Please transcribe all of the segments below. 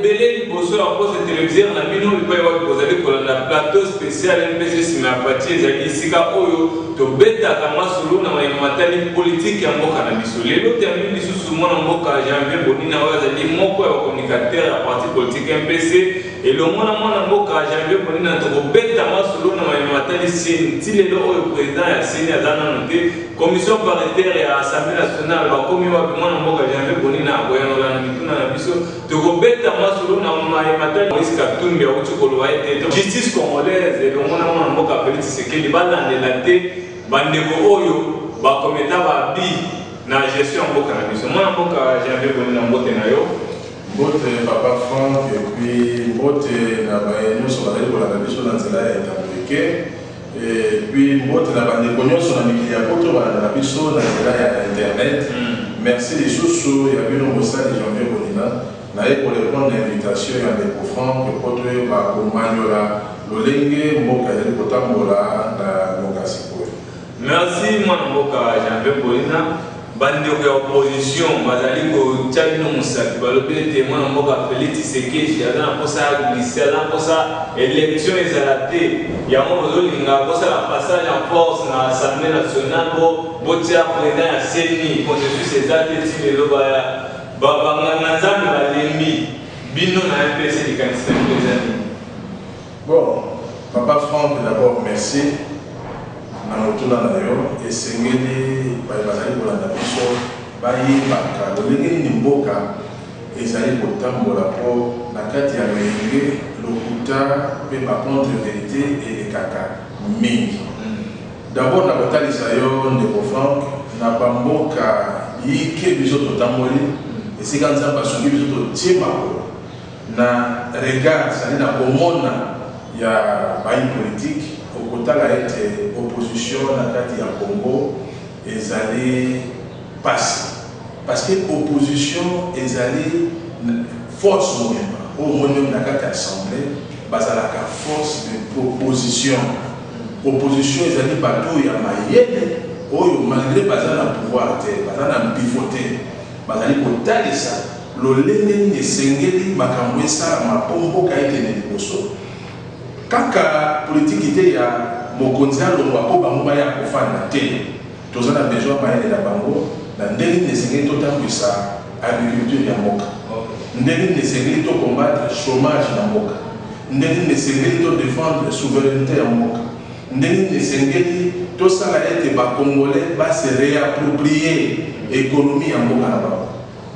ebele liboso ya poste téléviseur na bino lipai wapi bozali kolanda plateau spécial MPC nsima ya patie ezali esika oyo tobetaka masolo na matali politique ya mboka na biso lelo teyambi lisusu mwana mboka Janvier Bonina oyo azali moko ya bacommunicateur ya parti politique MPC elongo na mwana mboka Janvier Bonina tokobeta masolo na matali sini ti lelo oyo président ya sini aza nano te commission paritaire ya assemblée nationale bakomi wapi mwana mboka Janvier Bonina aboyanola na mituna na biso tokobeta masolo na matali Moïse Katumbi auti koloba ete justice congolaise elongo na mwana mboka Félix Tshisekedi balandela te bandeko oyo bakometa babi na gestion mboka na biso mwana mboka Janvier Bonina mbote na yo mbote papa Franck et puis mbote na nyonso bazali kolanda biso na nzela ya etambolike et puis mbote na bandeko nyonso na mikili ya poto balanda biso na nzela ya internet merci lisusu ya bino mosali Janvier Bonina naye korépondre na invitation ya ndeko Franck poto bakomanyola lolenge mboka ezali kotambola na lokasi koyo. Merci mwana mboka Janvier Bonina bandeko ya opposition bazali kotia bino mosaki balobi ete mwana mboka Félix Tshisekedi aza na mposa ya glisse aza na mposa élection ezala te yango bozolinga kosala passage en force na assemblée nationale botia président ya CENI consensus eza te ti lelo banganga nzambe balembi bino na MPC likanisa bino eza nini. Bon, papa Franck, d'abord merci. Namotuna na yo esengeli bazali kolanda biso bayebaka lolenge nini mboka ezali kotambola mpo na kati ya lolenge lokuta mpe bacontre vérité elekaka mingi. D'abord nakotalisa yo ndeko Franck na bamboka yike biso totamboli esika nzambe asungi biso totie makolo na regard sali na komona ya bayi politique okotala ete opposition na kati ya Congo ezali passe parce que opposition ezali force moyenne au moins na kati ya assemblée bazalaka force de proposition opposition ezali bato ya mayele oyo malgré bazala na pouvoir te bazala na pivoter bazali kotalisa lolenge nini esengeli makambo esalama mpo mboka ekende liboso kaka politiki te ya mokonzi alongwa mpo bango baya kofanda te toza na besoin mayele na bango na ndenge nini esengeli totambwisa agriculture ya mboka ndenge nini esengeli tokombattre chômage na mboka ndenge nini esengeli todéfendre souveraineté ya mboka ndenge nini esengeli tosala ete bacongolais base réapproprier économie ya mboka na bango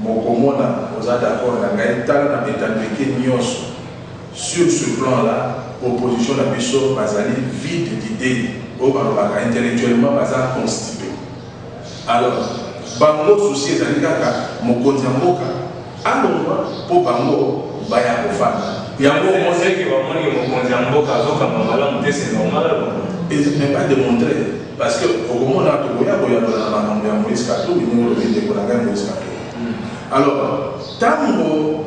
mokomona oza d'accord na ngai tala na betandeke nyonso sur ce plan là opposition na biso bazali vide d'idée oyo balobaka intellectuellement baza constipé alors bango souci ezali kaka mokonzi ya mboka alongwa mpo bango baya kofanda yango moseki bamoniki mokonzi ya mboka azokamba malamu te c'est normal mais pas démontrer parce que okomona tokoya koyanola na makambo ya Moïse Katumbi ndenge ndeko na ngai Moïse Katumbi alors tango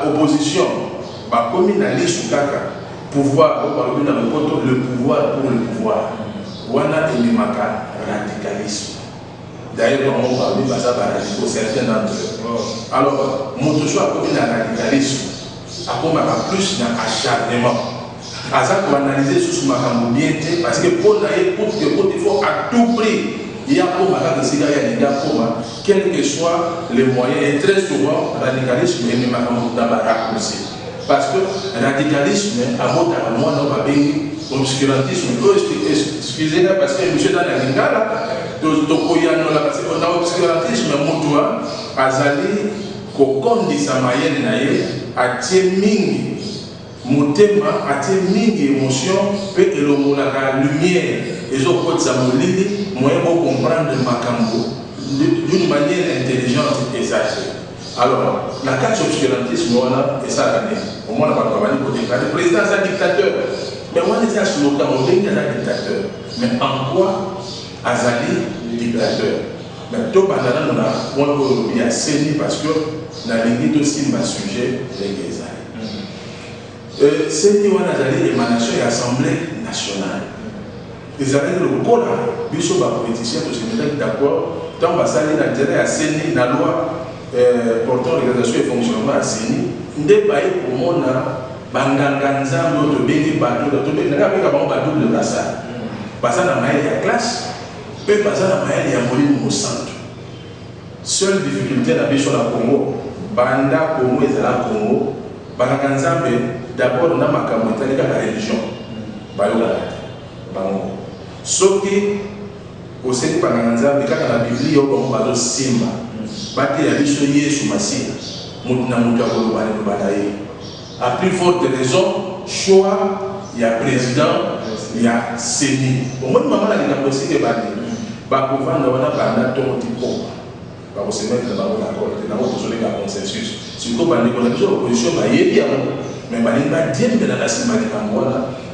opposition bakomi na lisu kaka pouvoir balobi na lopoto le pouvoir pour le pouvoir wana ememaka radicalisme d'ailleurs bango balobi baza baradicaux certains d'entre eux alors moto so akomi na radicalisme akomaka plus na acharnement aza koanalyse susu makambo bien te parce que mpo na ye coûte que coûte il faut à tout prix il y a comme à la quel que soit les moyens et très souvent radicalisme est dans la raccourci parce que radicalisme à votre moi non va bien obscurantisme excusez-moi parce que monsieur dans la lingala tokoyano la parce qu'on a obscurantisme mutua azali kokondisa mayele na ye atie mingi motema atie mingi émotion pe elongolaka lumière ezokotisa molili moyen pour comprendre makambo d'une manière intelligente et sage. Alors, la carte obscurantisme, et ça l'année, au moins on va le président c'est un dictateur. Mais on est à slogan, on est un dictateur. Mais en quoi Azali dictateur? Mais tout le monde a saigné parce que la limite aussi ma sujet les Azali. C'est une émanation de l'Assemblée nationale. Les arrêts de l'Okola, Bishop a politicien, tout ce qui est d'accord, tant que ça, il a intérêt à saigner la loi portant l'organisation et fonctionnement à CENI, nde baye komona banganga nzambe to bengi bato to bengi nga benga bango ba double brassard baza na mayele ya classe pe baza na mayele ya molimo mo centre. Seule difficulté na biso na Congo banda Congo ezala Congo banganga nzambe d'abord na makambo etali kaka religion bayokaka bango soki oseki banganga nzambe kaka na biblia oyo bango bazosimba bateya biso Yesu Masiya mutu na mutu akoloba na ye. À plus forte raison, choix, il y a président, il y a CENI. Au moins, maman a dit que c'est Bakovan n'a pas un ton type pour se mettre dans l'accord, dans le consensus. Si vous avez une opposition, mais il y a mais il va dire que dans la semaine de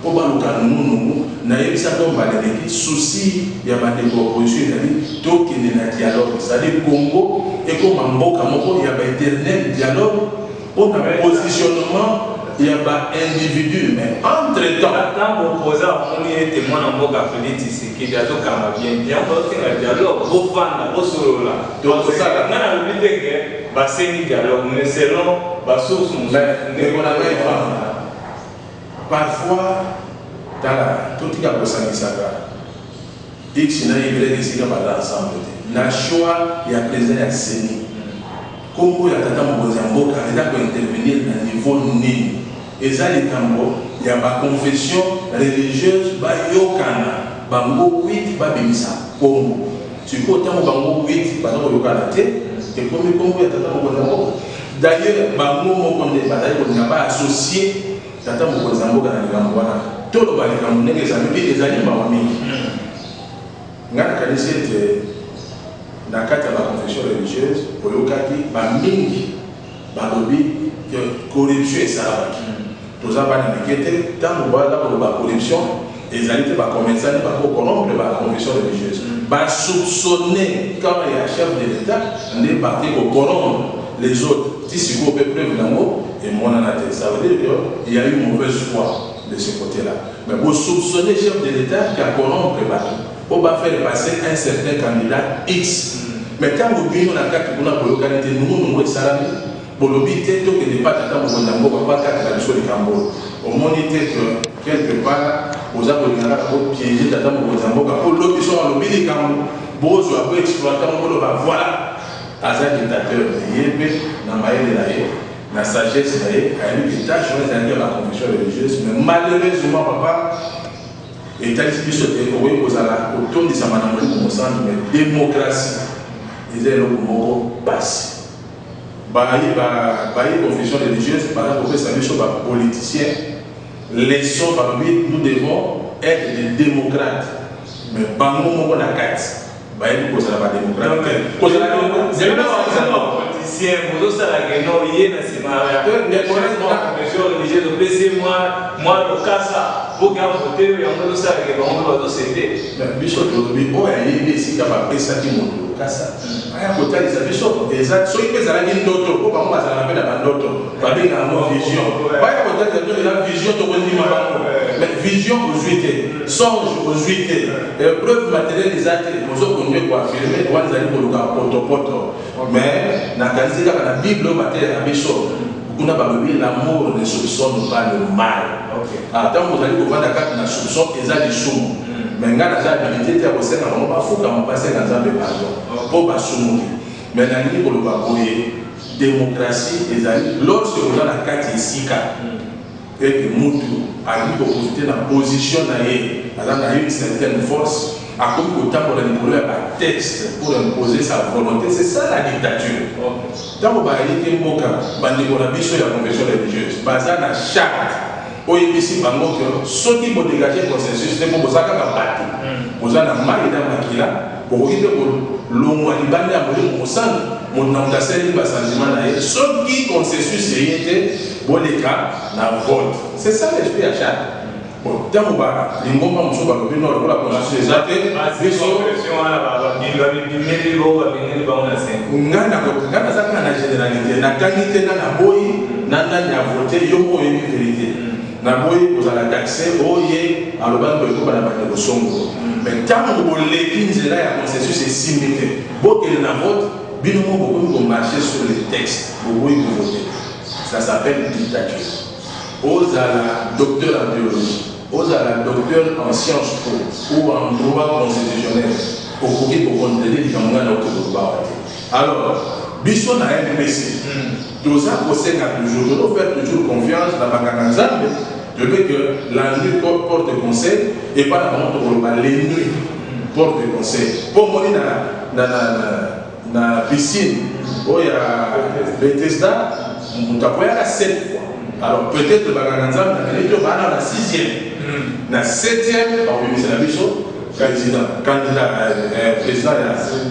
pour le canon, naïf ça tombe à l'équipe, souci, il y a des oppositions, il y a tout qui est dans dialogue. C'est-à-dire Congo, et comme en Boka, il y a un éternel dialogue. Pour un positionnement, il y a pas individu, mais entre-temps. Quand vous posez on est témoin en mot catholique, c'est qu'il y a tout bien, bien, un dialogue, vos fans, vos solos là. Donc, ça, on a oublié que c'est un dialogue, mais selon la source, parfois, dans la tout ce qui a besoin de ça, X, il y a Y, il y a ensemble. La choix, il y a plaisir à CENI. Congo ya tata Mboka eza ko intervenir na niveau nini eza likambo ya ba confession religieuse ba yokana bango 8 babimisa Congo siko tango bango 8 bango yokana te ke komi Congo ya tata Mboka d'ailleurs bango moko nde bazali ko ngaba associé tata Mboka na likambo wana tolo ba likambo ndenge ezali ba mingi ngana kanisi te dans le cadre de la confession religieuse, pour le cas qui va mingi, balobi que corruption est ça. Tous les gens qui étaient dans le bas de la corruption, les alliés va commencer à corrompre la confession religieuse. Va soupçonner quand il y a chef de l'État, on est parti pour corrompre les autres. Si vous pouvez preuve d'amour, et mon anathèse, ça veut dire qu'il y a eu une mauvaise foi de ce côté-là. Mais vous soupçonnez le chef de l'État qui a corrompu le bateau. On va faire passer un certain candidat X. Mais quand vous venez dans la carte pour la localité, nous sommes salariés. Pour le but, c'est que les pas d'attendre pour la mort, pas de sur les Cambo. Au moins, que quelque part, vous avez piégé d'attendre pour la mort. Pour l'autre, ils sont à l'objet des Cambo. Vous avez exploité, voilà. Asa dictateur, Yébe, Namaye de la sagesse, a eu des tâches dans la confession religieuse. Mais malheureusement, papa, et tel que ce que vous avez autour de sa manamoli comme centre, mais démocratie. Ils ont le passé. Baïe confession religieuse, par exemple, sur les politiciens, leçon parmi nous devons être des démocrates. Mais bango moko na carte. Baïe cause la démocrate. Cause la politicien, vous aussi la guénon, yé na sémaria. Confession religieuse, PC moi le casa, vous gardez voter, et on va aussi la guénon, on va aussi aider. Mais Bishop aujourd'hui, oh il y a ici qui va passer qui monte. Aya kotaliza biso eza soki mpe ezalaki ndoto mpo bango bazala mpe na bandoto babenga yango vision baya kotaliza to eza vision tokondima bango mais vision ozwi te songe ozwi te preuve matérielle eza te ozokonde koafirme wana ezali koluka potopoto mais nakanisi kaka na bible oyo batelaka biso kuna balobi l'amour ne soupçonne pas le mal ntango ozali kovanda kati na soupçon eza lisumu mais nga naza habilité te ya kosenga bango bafukama basenga nzambe pardon mpo basumuki mais nalingi koloba boye démocratie ezali lorsque oza na kati esika ete mutu alingi koprofite na position na ye aza na une certaine force akomi kotambola likolo ya batexte pour imposer sa volonté. C'est ça la dictature. Ntango bayiki mboka bandeko na biso ya confession religieuse baza na charte oyebisi bango ke soki bodégage consensus te mpo boza kaka bato boza na mai na makila bokoki te kolongwa libanda ya molimo mosantu moto na moto asaleli basentiment na ye soki consensus eye te boleka na vote. C'est ça l'esprit ya charte. Bon, ntango balingomba mosusu balobi no lokola consensus eza te ngai naza kaka na généralité nakangi te nga na boyi na nani ya vote yo mo oyebi vérité na boyi kozala taxe oye alobaki boyekoba na bato kosongo mais ntango boleki nzela ya consensus esimbi te bokele na vote Binomo, beaucoup de marcher sur les textes, beaucoup de voter. Ça s'appelle dictature. Aux à la docteur en biologie, aux à la docteur en sciences po, ou en droit constitutionnel, au courrier pour contrôler les gamins dans le bas. Alors, Bisson a MPC. Tout ça, on sait toujours. Je dois faire toujours confiance dans ma canazambe. Je veux que la nuit porte conseil et pas la montre globale. Les nuits porte conseil. Pour moi, dans la piscine, où il y a Bethesda, on a 7 fois. Alors peut-être que Baganzam dans la 6e, dans la 7e, parmi les Bisson, candidat président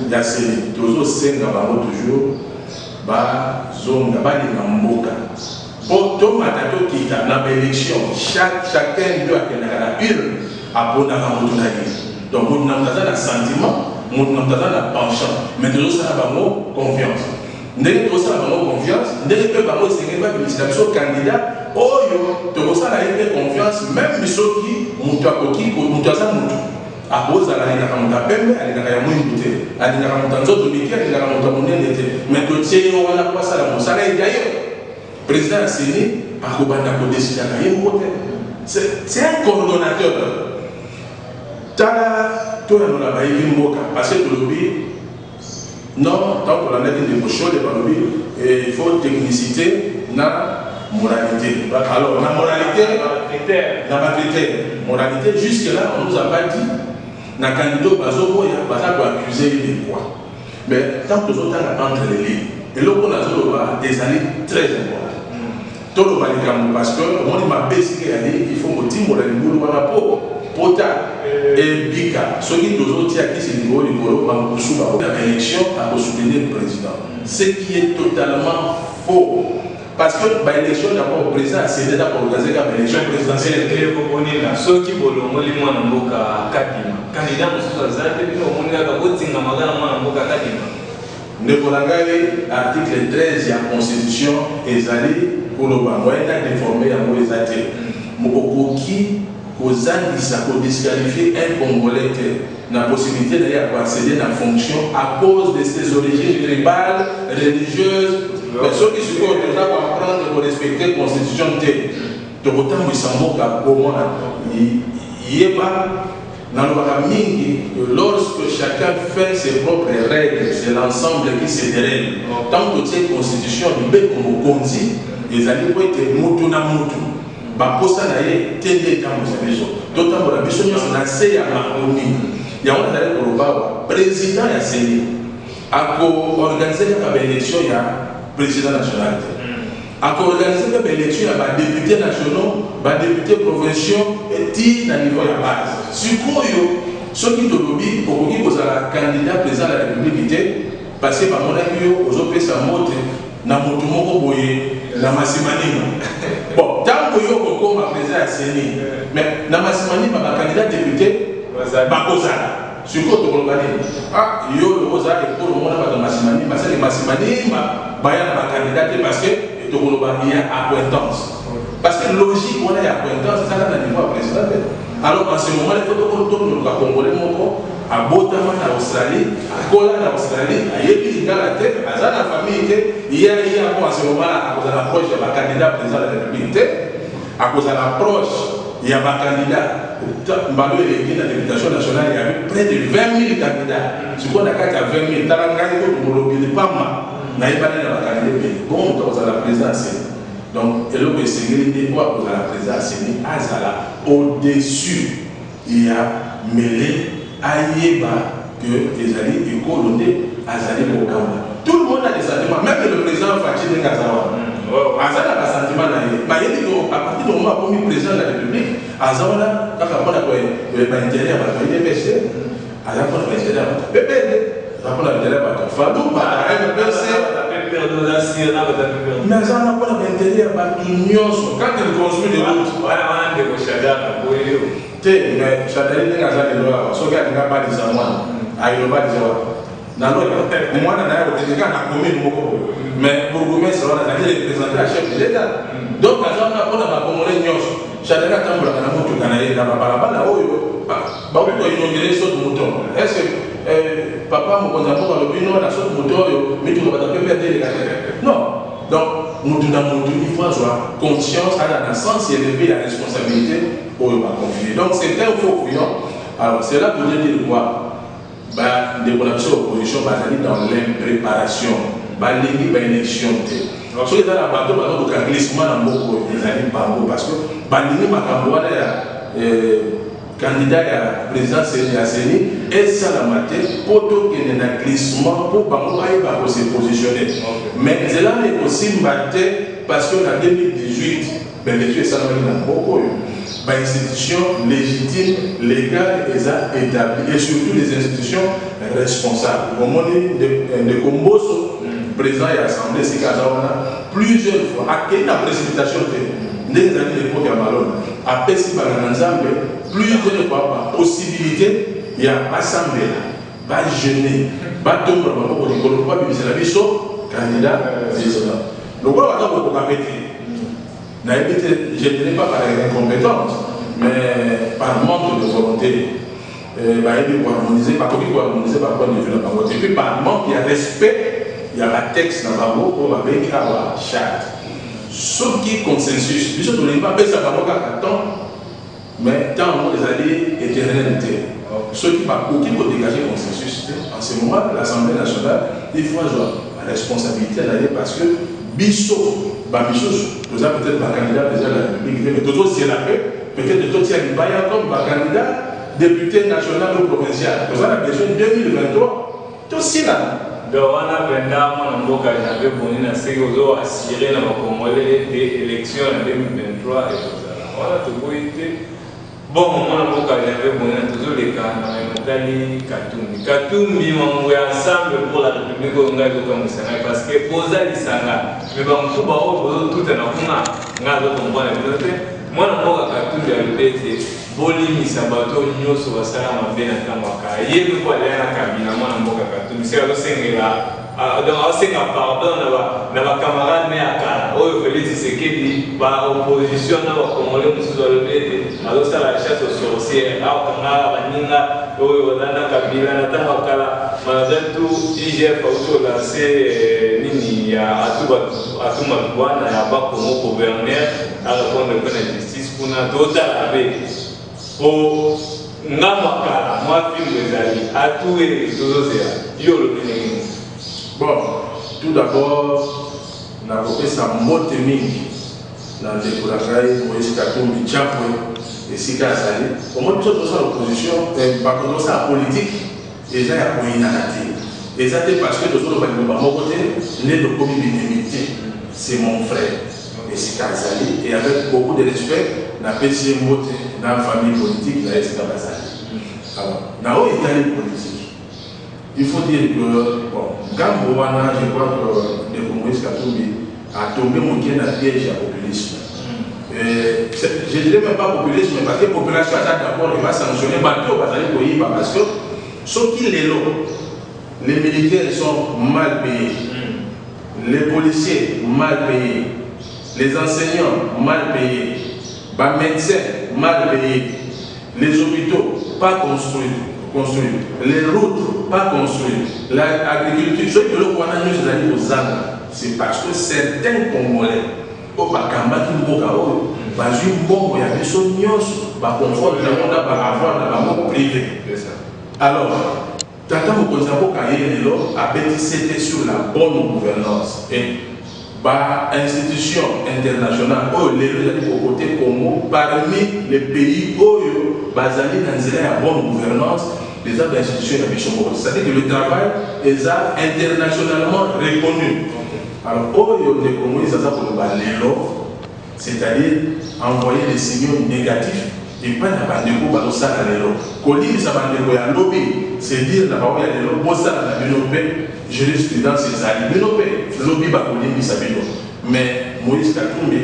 de la CENI. Toujours 5 toujours, zone Mboka. Pour tout le qui est dans l'élection, chacun doit être dans la urne à pour la donc, on a un sentiment, on a un penchant, mais toujours ça a confiance. Ndenge tout ça a confiance, ndenge peut pas c'est candidat, oh yo, ça a confiance, même ceux qui montent à cause de la pembe, à la moindre, à la mais tout ce qui on a pas ça la moussa d'ailleurs. Président Séné, à Kobana décider c'est un coordonnateur. Tala, tout le monde a dit parce que non, tant qu'on a dit des choses, il faut technicité, moralité. Alors, la moralité, moralité, jusque-là, on ne nous a pas dit, na candidat Bazobo, il y a accuser de quoi. Mais tant que nous avons entre les lignes, et là, on a des années très importantes. Tout le monde parce que, on m'a baissé, il faut me dire, on a peau. Pota et Bika, ceux qui nous ont dit à qui c'est le niveau du Golo, l'élection à soutenir le président. Ce qui est totalement faux. Parce que l'élection d'abord président, c'est déjà pour organiser l'élection présidentielle. Ceux qui veulent le moins en boca Kadima. Candidat, nous sommes article 13 de la Constitution est allé pour le moyen d'informer à nos athées. Aux Anglais, pour disqualifier un Congolais la possibilité d'accéder à la fonction à cause de ses origines tribales, religieuses. Mais ceux qui se font déjà apprendre pour respecter la Constitution, de autant ils s'en comment il n'y a pas dans le lorsque chacun fait ses propres règles, c'est l'ensemble qui se dérègle. Tant que cette Constitution, il est comme Konzi, les alliés peuvent être moutou na moutou. Baposa na ye tende kambo sa biso d'autant la biso nyonso na se ya harmonie ya on a le Koloba président ya CENI ako organiser la élection ya président national ako organiser la élection ya ba députés nationaux ba députés provinciaux et ti na niveau ya base sikoyo soki tolobi okoki kozala candidat président de la République parce que ba monaki yo ozopesa mote na moto moko boye na masimanima bon tant que yo koko ma président CENI mais na masimanima ba candidat député bakozala siko to kolobani yo loza et pour mona ba masimanima c'est les masimanima baya ba candidat parce que to kolobani ya acquaintance parce que logique on a acquaintance ça na niveau président alors en ce moment il faut que le Congolais moko à Botama en Australie, à Kola en Australie, à Yébi dans la tête, à la famille, il y a en ce moment à cause de l'approche de la candidat président de la République, à cause de l'approche, il y a un candidat, Mbalo élevé dans la députation nationale, il y avait près de 20 000 candidats. Ce qu'on a fait à 20 000, Talangaï, Molobi, les Pama, n'a pas dans la candidat, bon, dans la présidence. Donc, et là, c'est l'idée quoi pour la présidence, Azala, au-dessus, il y a mêlé. Aïeba que les alliés et colonnés Azali Mokamba. Tout le monde a des sentiments, même le président Fatih Ngazawa. Azali a des sentiments. À partir du moment où il est président de la République, Azawala, quand on a intérêt à battre, il est péché. Azawala a intérêt à battre. Pépé, Azawala a intérêt à battre. Fadou, mais Azawala n'a pas intérêt à battre l'union. Quand il construit des routes, mais Chadali n'a pas de loi, ce gars n'a pas de savoir, il n'a pas de savoir. Moi, on a commune, mais pour vous mettre, on a représenté la chef de l'État. Donc, on a pas de Chadali a tambour à la mouton, dans la balabala, il a inauguré ce mouton. Est-ce papa mokonzi mboka alobi no na soki moto oyo mituka bato mpe perde eleka te. Non. Donc motu na motu il faut avoir conscience ala na sens élevé la responsabilité oyo baconfie. Donc c'est un faux fuyant. Alors c'est là pour dire quoi? Ndeko na biso opposition bazali dans l'impréparation balingi baélection te soki eza na bato bazokoka glissement na mboka ezali bango parce que balingi makambo wana ya candidat ya présidence ya seni esalama te mpo tokende na glissement mpo bango bayeba kose positionner. Mais nzela ekosimba te parce que na 2018 baélection esalamaki na mboka oyo institutions légitimes, légales et établies, et surtout les institutions responsables. Au moment de Komboso, président et assemblée, c'est plusieurs fois, à quelle la précipitation des années de l'époque à Malone, à Pessi plusieurs fois, possibilité, il y a assemblée, pas gêner, pas tomber, pas biser la vie, candidat, donc on va beaucoup répéter. Je ne dirais pas par incompétence, mais par manque de volonté. Pour harmoniser, par quoi harmoniser, par quoi de la. Et puis par manque, il y a respect, il y a la texte dans la voix pour la charte. Ce qui est consensus, je ne dis pas que ça va attendre, mais tant les alliés éternels. Ceux qui vont dégager le consensus, en ce moment, l'Assemblée nationale, il faut avoir la responsabilité d'aller parce que Bissot, nous avons peut-être un candidat président de la République, mais d'autres c'est la paix, peut-être d'autres il y a comme un candidat député national ou provincial. Nous avons besoin de 2023, tout aussi là. Donc, on a pendant mon cas, j'avais bonné à ce que vous avez assuré dans le Congolais des élections en 2023 et tout ça. On a tout été. Bon, mon cas, j'avais bonné à tous les cas, on a monté Katumbi. Katumbi m'a envoyé ensemble pour la République congolaise comme Sénat parce que posa l'Isanga. Mais bon, tout tout est dans le moi, Katumbi a le Bolimi Sabato, Nyoso, Wasala, Mabena, Kamaka. Il y a eu quoi derrière la cabine, moi, Katumbi. C'est le Sénégal. Donc, c'est un pardon, dans ma camarade, mais à Kala. Oh, il fallait dire que par opposition, comme on l'a dit, alors ça la chasse aux sorcières. Alors, quand on a Baninga, oh, on a Kabila, on a Kala. Malgré tout, IGF a aussi lancé Nini à tout Matouana, à Bakomo, gouverneur, à répondre à la justice pour nous d'autres avec. Oh, Namakala, moi, film des alliés, à tous les autres, bon, tout d'abord, on a fait sa motte mingi dans le décollage, Moïse Katumbi, Tchapoué, et Sika Azali. Au moins, tout ça, l'opposition, par contre, ça, la politique, et ça, il y a un inadapté. Et ça, c'est parce que nous sommes de mon côté, né de communauté, c'est mon frère, et Sika Azali, et avec beaucoup de respect, on a fait ces mots dans la famille politique, il y a Sika Azali. Alors, on a eu Italie politique. Il faut dire que, bon, Gamboana, je crois que le Moïse Katumbi a tombé mon pied dans le piège du populisme. Je ne dirais même pas populisme, mais parce que la population d'abord va sanctionner parce que ce qui est là, les militaires sont mal payés, les policiers mal payés, les enseignants mal payés, les médecins mal payés, les hôpitaux pas construits. Les routes pas construites, l'agriculture, ceux qui le connaissent aux âmes, c'est parce que certains Congolais, au Bakamba qui m'ont dit, Bazu Mbongo, il y a des choses, confort le monde à avoir dans le monde privé. Alors, Tata Mokonzabo Kayelo a bâti sur la bonne gouvernance. Et institution internationale, au côté Congo, parmi les pays où basés dans la bonne gouvernance, les institutions de c'est-à-dire que le travail est internationalement reconnu. Alors, c'est-à-dire envoyer des signaux négatifs et pas la bandeko balosa na lelo. Koli sa bandeko ya lobby, c'est dire la parole ya lelo bosa na binopé, jurisprudence ezali binopé, lobby ba koli bisa bino. Mais Moïse Katumbi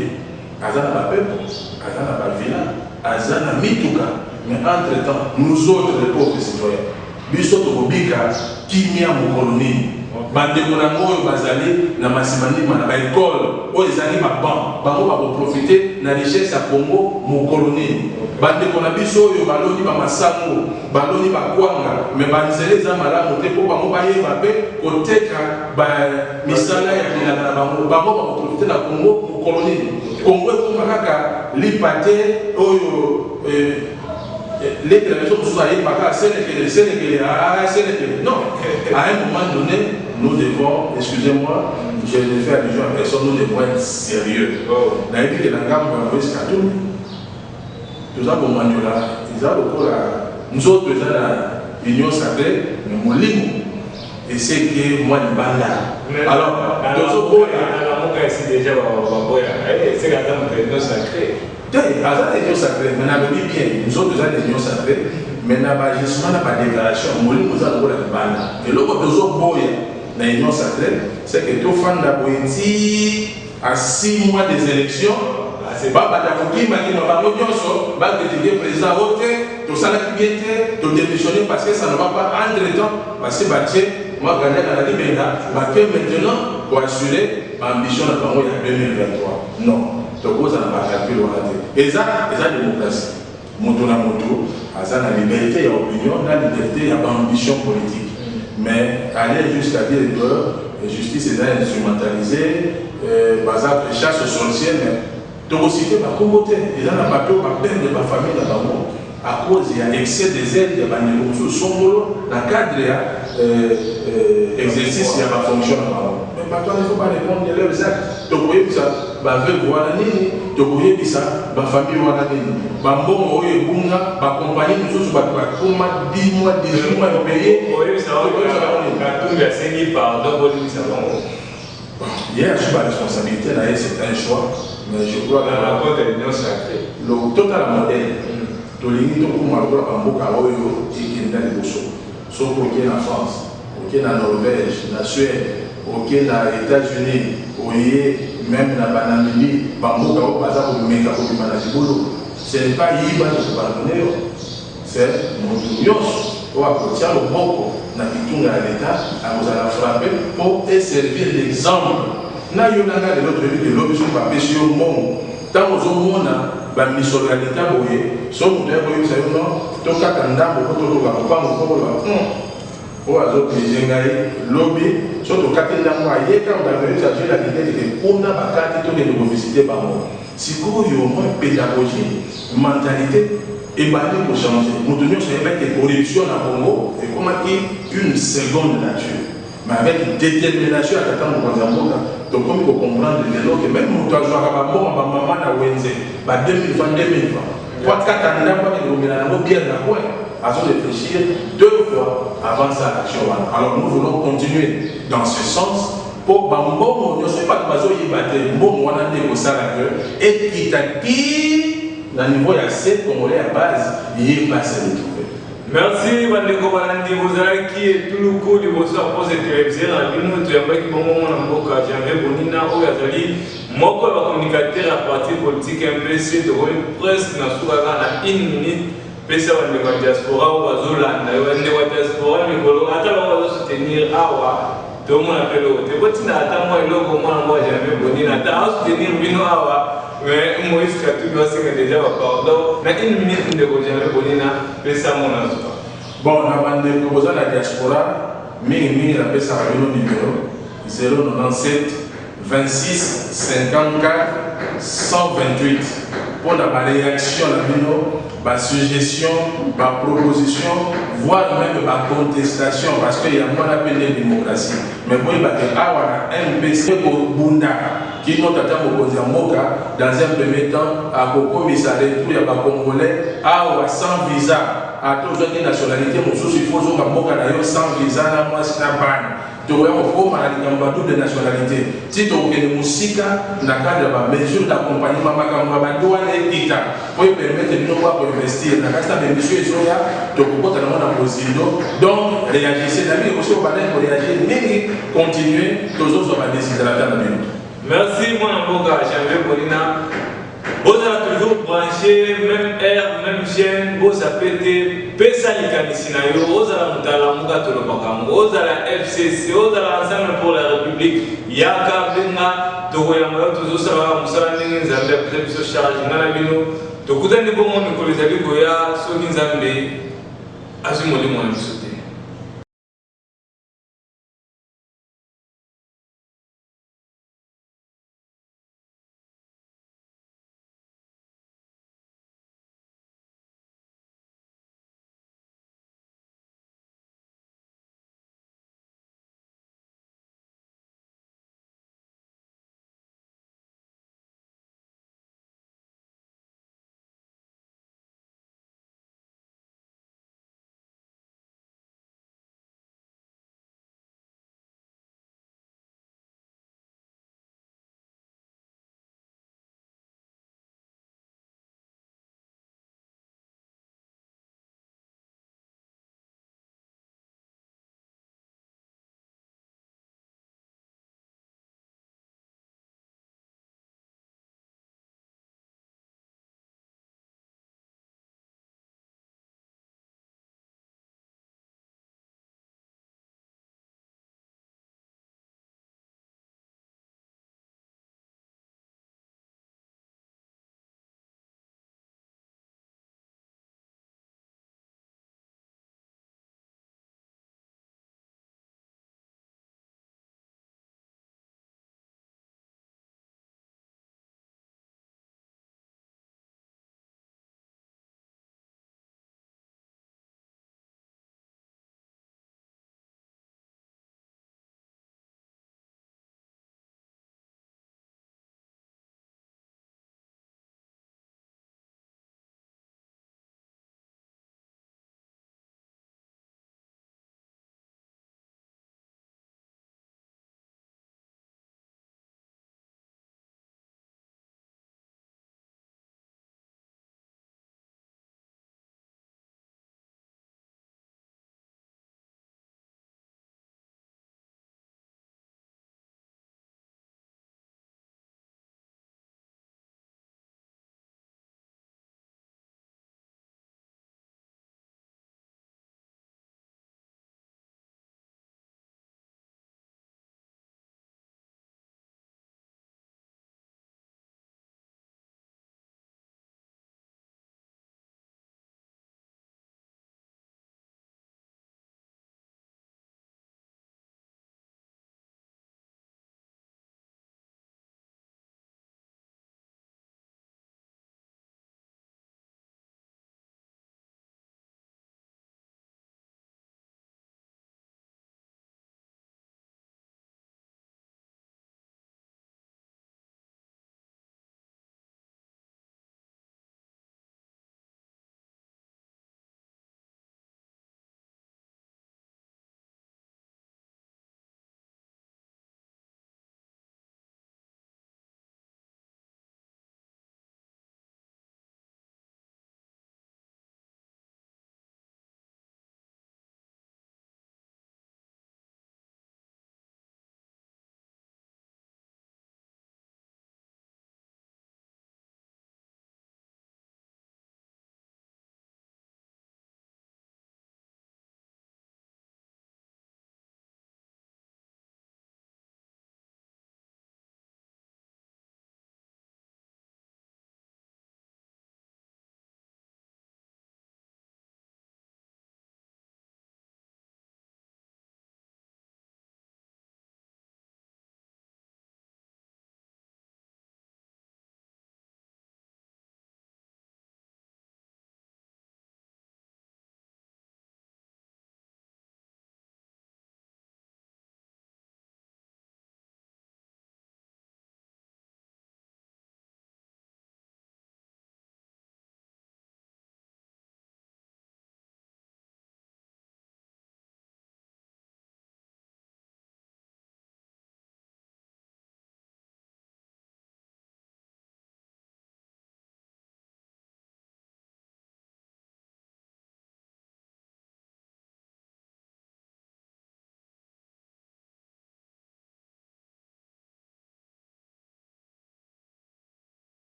azana ba peuple, azana ba villa, azana mituka. Mais entre-temps, nous autres, les pauvres citoyens, biso tokobika kimia mokoloni. Bandeko na ngoyo bazali na masimani na ba école les années bango va profiter de la richesse à Congo mon colonie bande qu'on a biso yo baloni ba masango baloni ba kwanga mais banzele za malamu te po bango ba yeba pe koteka ba misala ya bilanga bango va profiter na Congo mon colonie Congo ko makaka lipate oyo les télévisions sont allées par là, non, à un moment donné, nous devons, excusez-moi, je ne fais allusion à personne, nous devons être sérieux. Dans les pays de la gamme, on va voir ce qu'il y a tout. Tout ça, pour Mandiola, ils ont beaucoup là. Nous autres, nous avons l'union sacrée, nous avons et c'est que moi, le banda. Alors, nous autres, c'est déjà, c'est la gamme de l'union sacrée. L'union sacrée, mais nous autres, nous avons l'union sacrée, mais nous avons une déclaration, nous avons la banda. Et l'autre, nous avons l'union sacrée, c'est que tout fan d'Aboïti à 6 mois des élections, c'est pas Badafoki, mais qui n'a pas de président voté, tout ça qui vient de démissionner parce que ça ne va pas entre-temps, parce que moi, je gagne à la Libéria, maintenant, pour assurer l'ambition de la 2023. Non. Donc, ça n'a pas calculé. Et ça, c'est la démocratie. Moto na moto, ça la liberté, il y a opinion, la liberté, il y a ambition politique. Mais aller jusqu'à dire que la justice est instrumentalisée, par exemple, chasse aux sorcières, mais donc aussi, il y a un côté, il y a un bateau, il y a peine de ma famille là-bas. À cause il y a excès des aides, il y a des ressources, dans le cadre de l'exercice, il y a ma fonction là-bas. Mais maintenant, il ne faut pas répondre de leurs actes. Donc, vous voyez ça, ma veuve voilà nini, donc vous voyez ça, ma famille voilà nini. Ma bon, oui, bunga, ma compagnie, nous sommes sur la commande 10 mois, 18 mois, ils ont payé. Oui, ça va, tout le monde pardon, hier, je suis pas responsabilité, là, c'est un choix, mais je crois que la cause de l'union sacrée. Le total modèle. Tolingi to kuma lokola bamboka oyo ekenda liboso soki oke na France oke na Norvège na Suède oke na États-Unis oye même na banamili bamboka oyo baza komeka kobima na libolo ce n'est pas yiba tokobandone yo c'est moto nyonso oyo akotia loboko na kitunga ya leta akozala frappe mpo eservir l'exemple na yo nanga lelo toyebi lelo biso bapesi yo mbongo ntango ozomona bamisolo ya leta boye so moto ya koyebisa yo non tokaka ndambo po toloka mopango pokoloba oyo azoplige ngai lobi so tokati ndambo ayeka motakoyebisa jeu la lite teke mpona bakati tokende kovisite bango sikoyo mwa pédagogie mentalité ebandi kochange moto nyonso ayebaki corruption na Congo ekomaki une seconde nature mais avec détermination à attendre mokonzi ya mboka tokomi kocomprendre lelo ke même moto azwaka bambongo bamama na wenze ba 2000 francs 2000 francs po atikata ndambo akekomela nango biere na coin réfléchir 2 fois avant sa action. Alors nous voulons continuer dans ce sens pour bambongo nyonso pas bazoyeba te mbongo wana nde kosala ke ekitaki na niveau ya 7 congolais à base yeba se retrouver. Merci bandeko balandi bozalaki etuluku liboso ya pose télévisée na bino toyambaki bongo na mboka Janvier Bonina oyo azali moko ya bacommunicateur ya parti politique MPC tokomi presque na sukaka na 1 minute pesa bandeko ya diaspora oyo bazolanda yo bandeko ya diaspora mikolo ata bango bazosoutenir awa tomona pelo te botina ata mwa eloko mwana mwa Janvier Bonina ata asoutenir bino awa mais Moïse Katou doit se déjà pardon na 1 minute ndeko Janvier Bonina pesa mona zuka bon na bandeko boza na diaspora mingi na pesa bino numéro 097 26 54 128 pour la réaction la bino ba suggestion ba proposition voire même ba contestation parce que y a moins appelé la démocratie mais moi ba awa MPC ko bunda qui monte à Mokozi Moka dans un premier temps à Commissar retour ya ba congolais awa sans visa à tous les nationalités mon souci faut zo Moka d'ailleurs sans visa na moi na ban tu vois au fond à la double nationalité si tu as musika na cadre ba mesure d'accompagnement makambo ba douane état pour permettre de nous pouvoir investir na kasta de monsieur Zoya to kokota na mona posido donc réagissez la vie aussi au panel pour réagir mais continuer toujours sur la décision de la table. Merci mon avocat Janvier Bonina. Vous avez toujours branché, même air, même chaîne, vous appelez Pesa Likanisinayo, Ozala Mutala Mugatolo Bakam, Ozala FCC, Ozala Ensemble pour la République, Yaka Benga, Togoyama, Tozosala, Moussala Ningen Zambia, peut-être se charge, Nanabino, Tokutan de Bomon, Nicolas Goya, Sokin Zambé, Azumoli Monsu.